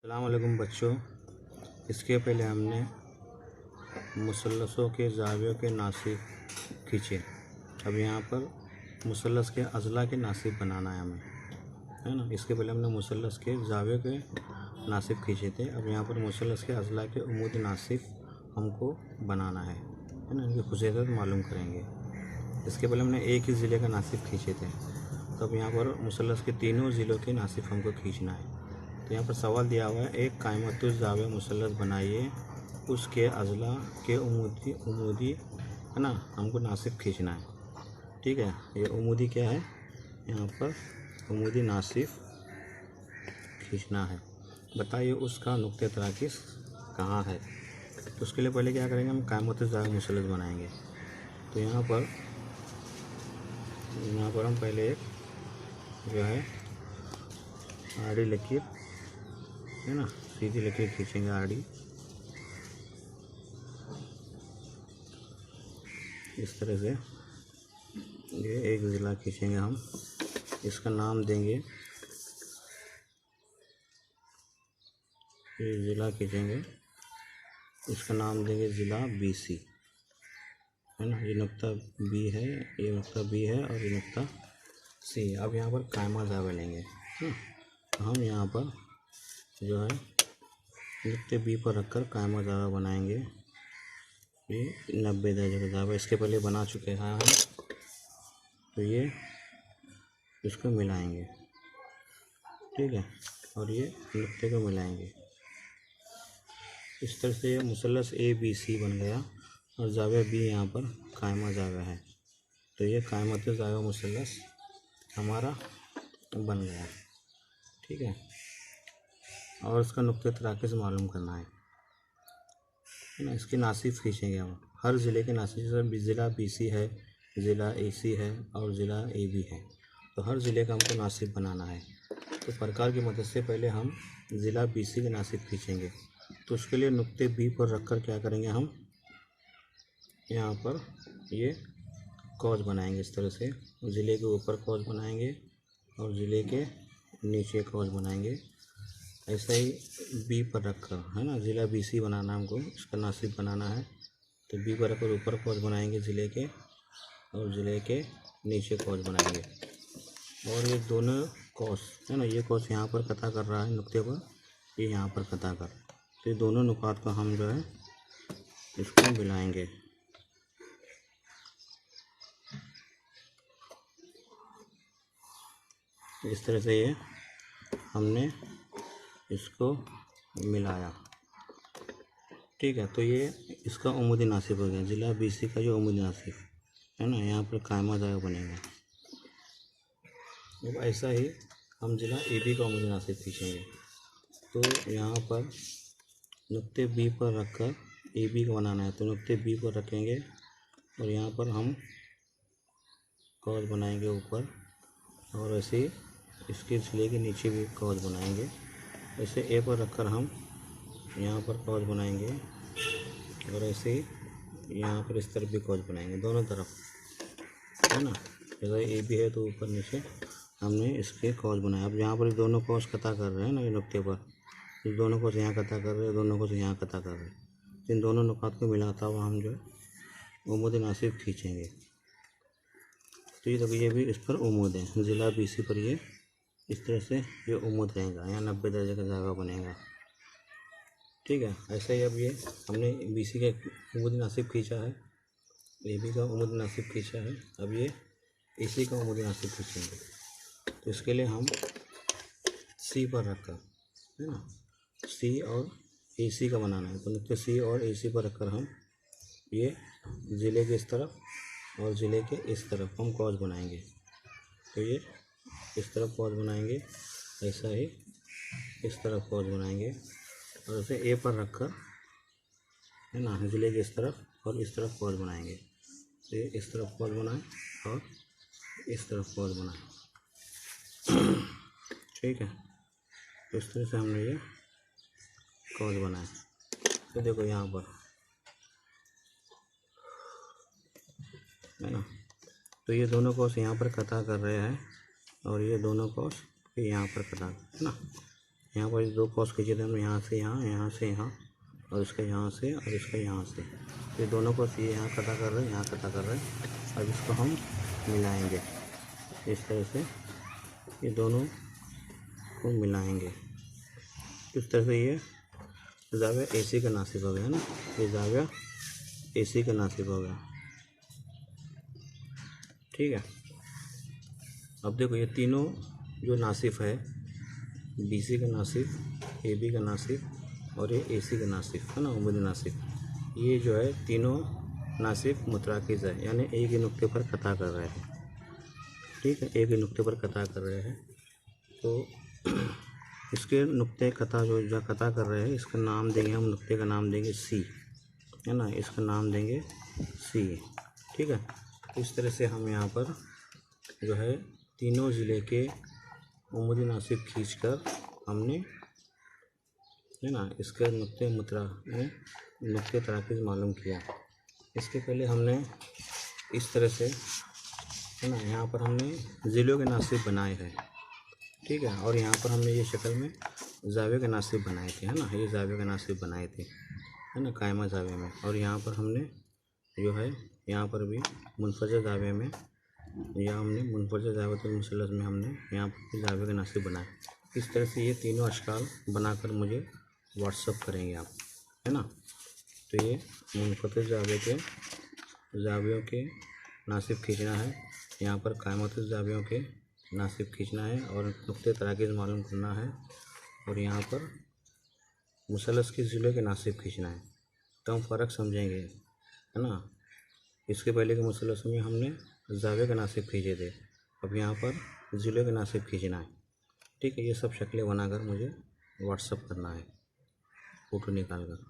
अस्सलाम वालेकुम बच्चों। इसके पहले हमने मुसल्लसों के ज़ावियों के नासिब खींचे। अब यहाँ पर मुसल्लस के अज़ला के नासिब बनाना है हमें, है ना। इसके पहले हमने मुसल्लस के ज़ावियों के नासिब खींचे थे। अब यहाँ पर मुसल्लस के अज़ला के उमूदी नासिब हमको बनाना है ना। इनकी खुसूसियत मालूम करेंगे। इसके पहले हमने एक ही ज़िले का नासिब खींचे थे, तो अब यहाँ पर मुसल्लस के तीनों ज़िलों के नासिब हमको खींचना है। तो यहाँ पर सवाल दिया हुआ है, एक कायमतुज़ ज़ाविया मुसल्लस बनाइए, उसके अज़ला के उमूदी है ना, हमको नासिब खींचना है। ठीक है, ये उमूदी क्या है, यहाँ पर उमूदी नासिब खींचना है। बताइए उसका नुक्ते तराकिस कहाँ है। तो उसके लिए पहले क्या करेंगे, हम कायमतुज़ ज़ाविया मुसल्लस बनाएंगे। तो यहाँ पर हम पहले एक जो है आड़ी लकीर है ना, सीधी लकीर खींचेंगे आड़ी, इस तरह से। ये एक ज़िला खींचेंगे हम, इसका नाम देंगे, ये ज़िला खींचेंगे, इसका नाम देंगे ज़िला BC, है ना। ये नुक्ता B है, ये नुक्ता B है और ये नुक्ता C। अब यहाँ पर कायमा ज़ाविया लेंगे। तो हम यहाँ पर जो है नुक्ते B पर रखकर कायमा ज़ाविया बनाएंगे। ये 90 दर्जे का ज़ाविया इसके पहले बना चुके हैं हम। तो ये इसको मिलाएंगे, ठीक है, और ये नुक्ते को मिलाएंगे। इस तरह से ये मुसल्लस ABC बन गया और ज़ाविया B यहाँ पर कायमा ज़ाविया है। तो ये कायमतुज़ ज़ाविया मुसल्लस हमारा बन गया, ठीक है। और इसका नुक्ते तराकिस मालूम करना है ना। इसके नासिब खींचेंगे हम, हर ज़िले के नासिब। जैसे ज़िला BC है, ज़िला AC है और ज़िला AB है, तो हर ज़िले का हमको नासिब बनाना है। तो प्रकार की मदद से पहले हम ज़िला BC के नासिब खींचेंगे। तो उसके लिए नुक्ते B पर रखकर क्या करेंगे, हम यहाँ पर ये कॉज बनाएंगे। इस तरह से ज़िले के ऊपर कॉज बनाएंगे और ज़िले के नीचे कॉज बनाएंगे। ऐसा ही B पर रखकर, है ना, ज़िला BC बनाना हमको, इसका नासिब बनाना है। तो B पर रखकर ऊपर कॉज बनाएंगे ज़िले के, और ज़िले के नीचे कॉज बनाएंगे। और ये दोनों कॉज है ना, ये कॉज यहाँ पर कता कर रहा है नुक्ते पर, ये यहाँ पर कता कर। तो ये दोनों नुकात को हम जो है इसको मिलाएंगे। इस तरह से ये हमने इसको मिलाया, ठीक है। तो ये इसका उमूदी नासिब हो गया, ज़िला BC का जो उमूदी नासिब है ना, यहाँ पर कायमा ज़ाविया बनेगा। अब ऐसा ही हम ज़िला AB का उमूदी नासिब खींचेंगे। तो यहाँ पर नुक्ते B पर रखकर AB का बनाना है। तो नुक्ते B पर रखेंगे और यहाँ पर हम कॉज बनाएंगे ऊपर, और ऐसे इसके ज़िले के नीचे भी कॉज बनाएंगे। ऐसे A पर रखकर हम यहाँ पर कॉज बनाएंगे, और ऐसे यहाँ पर इस तरफ भी कॉज बनाएंगे, दोनों तरफ, है ना। जैसे AB है तो ऊपर नीचे हमने इसके कॉज बनाया। अब यहाँ पर दोनों कॉज कता कर रहे हैं ना, ये नुक्ते पर, इस दोनों को यहाँ कता कर रहे हैं, दोनों को यहाँ कता कर रहे हैं। इन दोनों नुकात को मिलाता हुआ हम जो है उमूदी नासिब खींचेंगे। तो ये देखो, ये भी इस पर उमूद है, ज़िला BC पर ये इस तरह से ये उमूद रहेगा, यहाँ 90 दर्जे का ज़ाविया बनेगा, ठीक है। ऐसे ही अब ये हमने BC का उमूदी नासिब खींचा है, AB का उमूदी नासिब खींचा है। अब ये AC का उमूदी नासिब खींचेंगे। तो इसके लिए हम C पर रखकर, है ना, C और AC का बनाना है। तो नुक्ते C और AC पर रखकर हम ये ज़िले के इस तरफ और ज़िले के इस तरफ हम कॉज बनाएंगे। तो ये इस तरफ कॉज बनाएंगे, ऐसा ही इस तरफ कॉज बनाएंगे, और इसे A पर रखकर, है ना, ज़िले के इस तरफ और इस तरफ कॉज बनाएंगे। तो ये इस तरफ कॉज बनाएं और इस तरफ कॉज बनाएं, ठीक है। तो इस तरह से हमने ये कॉज बनाए। तो देखो यहाँ पर, है ना, तो ये दोनों कॉज यहाँ पर कता कर रहे हैं और ये दोनों कॉज यहाँ पर कता, है ना, यहाँ पर 2 कॉस खींचे थे हम, यहाँ से यहाँ, यहाँ से यहाँ, और इसका यहाँ से और इसका यहाँ से। ये दोनों कॉस ये यहाँ कटा कर रहे हैं, यहाँ कटा कर रहे हैं। अब इसको हम मिलाएंगे इस तरह से, ये दोनों को मिलाएंगे इस तरह से। ये ज़ाविया AC का नासिब हो गया है ना, ये ज़ाविया AC का नासिब हो गया। ठीक है, अब देखो ये तीनों जो नासिफ है, BC का नासिफ, AB का नासिफ और ये AC का नासिफ है ना, उमूदी नासिफ, ये जो है तीनों नासिफ मुतराकिज़ है, यानी एक ही नुक्ते पर कता कर रहे हैं। ठीक है, एक ही नुक्ते पर कता कर रहे हैं। तो इसके नुक्ते कता जो कता कर रहे हैं, इसका नाम देंगे हम, नुक्ते का नाम देंगे C, है ना, इसका नाम देंगे C। ठीक है, इस तरह से हम यहाँ पर जो है तीनों ज़िले के उमूदी नासिब खींचकर हमने, है ना, इसके नुक्ते नुक्ते तराकीज़ मालूम किया। इसके पहले हमने इस तरह से, है ना, यहाँ पर हमने ज़िलों के नासिब बनाए हैं। ठीक है, और यहाँ पर हमने ये शक्ल में ज़ाविया के नासिब बनाए थे, है ना, ये ज़ाविया के नासिब बनाए थे, है ना, कायमा ज़ाविया में। और यहाँ पर हमने जो है यहाँ पर भी मुनफरद ज़ाविया में, या हमने मुनफरद ज़ावियतुल मुसल्लस में हमने यहाँ पर ज़ाविया के नासिब बनाए। इस तरह से ये तीनों अशकाल बनाकर मुझे व्हाट्सअप करेंगे आप, है ना। तो ये मुनफरद ज़ाविया के ज़ावियों के नासिब खींचना है, यहाँ पर कायमतुल ज़ावियों के नासिब खींचना है और नुक्ते तराकीज़ मालूम करना है, और यहाँ पर मुसल्लस के ज़िलों के नासिब खींचना है। तो हम फ़र्क समझेंगे, है ना। इसके पहले के मुसल्लस में हमने ज़ाविया के नासिब खींचे थे, अब यहाँ पर ज़िलों के नासिब खींचना है। ठीक है, ये सब शक्लें बनाकर मुझे व्हाट्सअप करना है फ़ोटो निकाल कर।